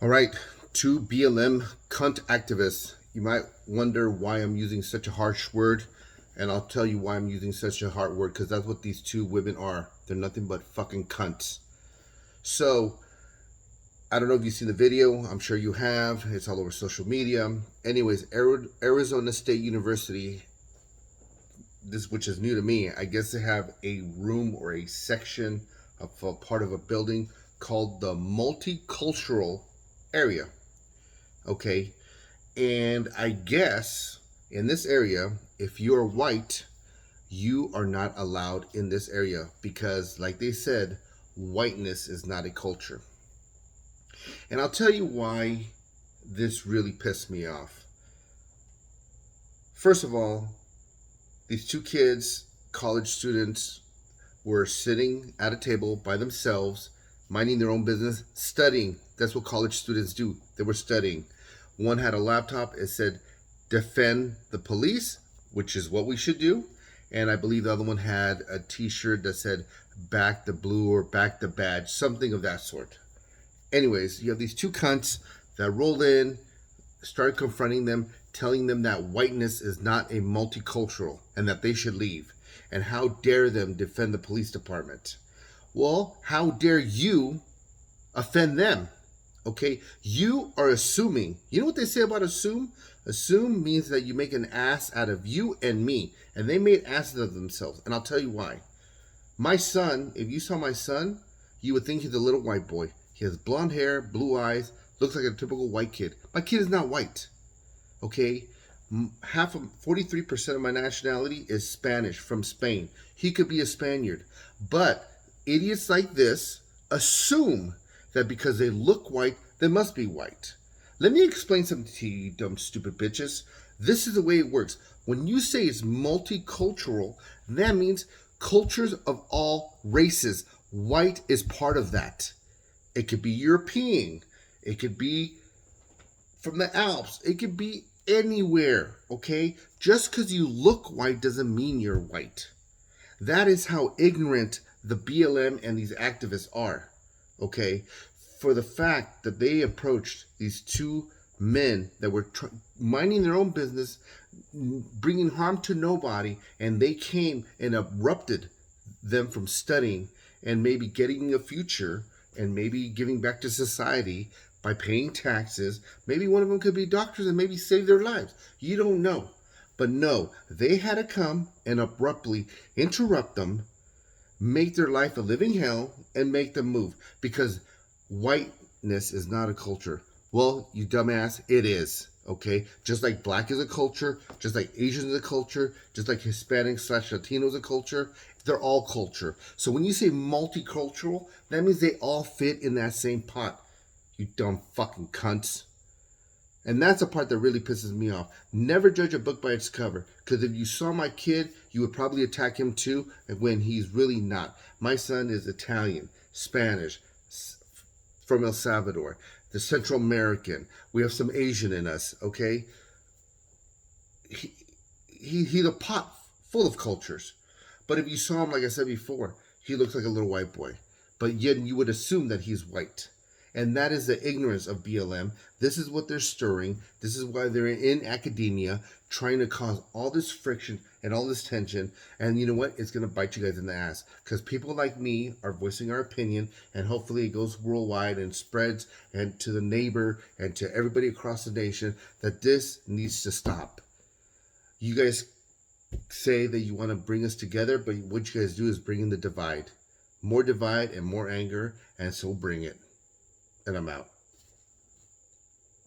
All right, two BLM cunt activists. You might wonder why I'm using such a harsh word, and I'll tell you why I'm using such a hard word, because that's what these two women are. They're nothing but fucking cunts. So, I don't know if you've seen the video. I'm sure you have. It's all over social media. Anyways, Arizona State University, this which is new to me, I guess they have a room or a section of a part of a building called the multicultural area. Okay, and I guess in this area, if you're white, you are not allowed in this area because, like they said, whiteness is not a culture. And I'll tell you why this really pissed me off. First of all, these two kids, college students, were sitting at a table by themselves, minding their own business, studying. That's what college students do. They were studying. One had a laptop. It said, defend the police, which is what we should do. And I believe the other one had a t-shirt that said, back the blue or back the badge, something of that sort. Anyways, you have these two cunts that rolled in, started confronting them, telling them that whiteness is not a multicultural and that they should leave. And how dare them defend the police department? Well, how dare you offend them? Okay, you are assuming. You know what they say about assume? Assume means that you make an ass out of you and me. And they made asses of themselves. And I'll tell you why. My son, if you saw my son, you would think he's a little white boy. He has blonde hair, blue eyes, looks like a typical white kid. My kid is not white. Okay? 43% of my nationality is Spanish, from Spain. He could be a Spaniard. But idiots like this assume that because they look white, they must be white. Let me explain something to you, dumb, stupid bitches. This is the way it works. When you say it's multicultural, that means cultures of all races. White is part of that. It could be European. It could be from the Alps. It could be anywhere, okay? Just because you look white doesn't mean you're white. That is how ignorant the BLM and these activists are, okay? For the fact that they approached these two men that were minding their own business, bringing harm to nobody, and they came and abrupted them from studying and maybe getting a future and maybe giving back to society by paying taxes. Maybe one of them could be doctors and maybe save their lives. You don't know. But no, they had to come and abruptly interrupt them, make their life a living hell, and make them move. Because whiteness is not a culture. Well, you dumbass, it is. Okay? Just like black is a culture, just like Asian is a culture, just like Hispanic / Latino is a culture, they're all culture. So when you say multicultural, that means they all fit in that same pot. You dumb fucking cunts. And that's the part that really pisses me off. Never judge a book by its cover. Because if you saw my kid, you would probably attack him too, when he's really not. My son is Italian, Spanish, from El Salvador, the Central American. We have some Asian in us, okay? He's a pot full of cultures. But if you saw him, like I said before, he looks like a little white boy. But yet you would assume that he's white. And that is the ignorance of BLM. This is what they're stirring. This is why they're in academia, trying to cause all this friction and all this tension. And you know what? It's going to bite you guys in the ass. Because people like me are voicing our opinion, and hopefully it goes worldwide and spreads and to the neighbor and to everybody across the nation that this needs to stop. You guys say that you want to bring us together, but what you guys do is bring in the divide. More divide and more anger, and so bring it. And I'm out.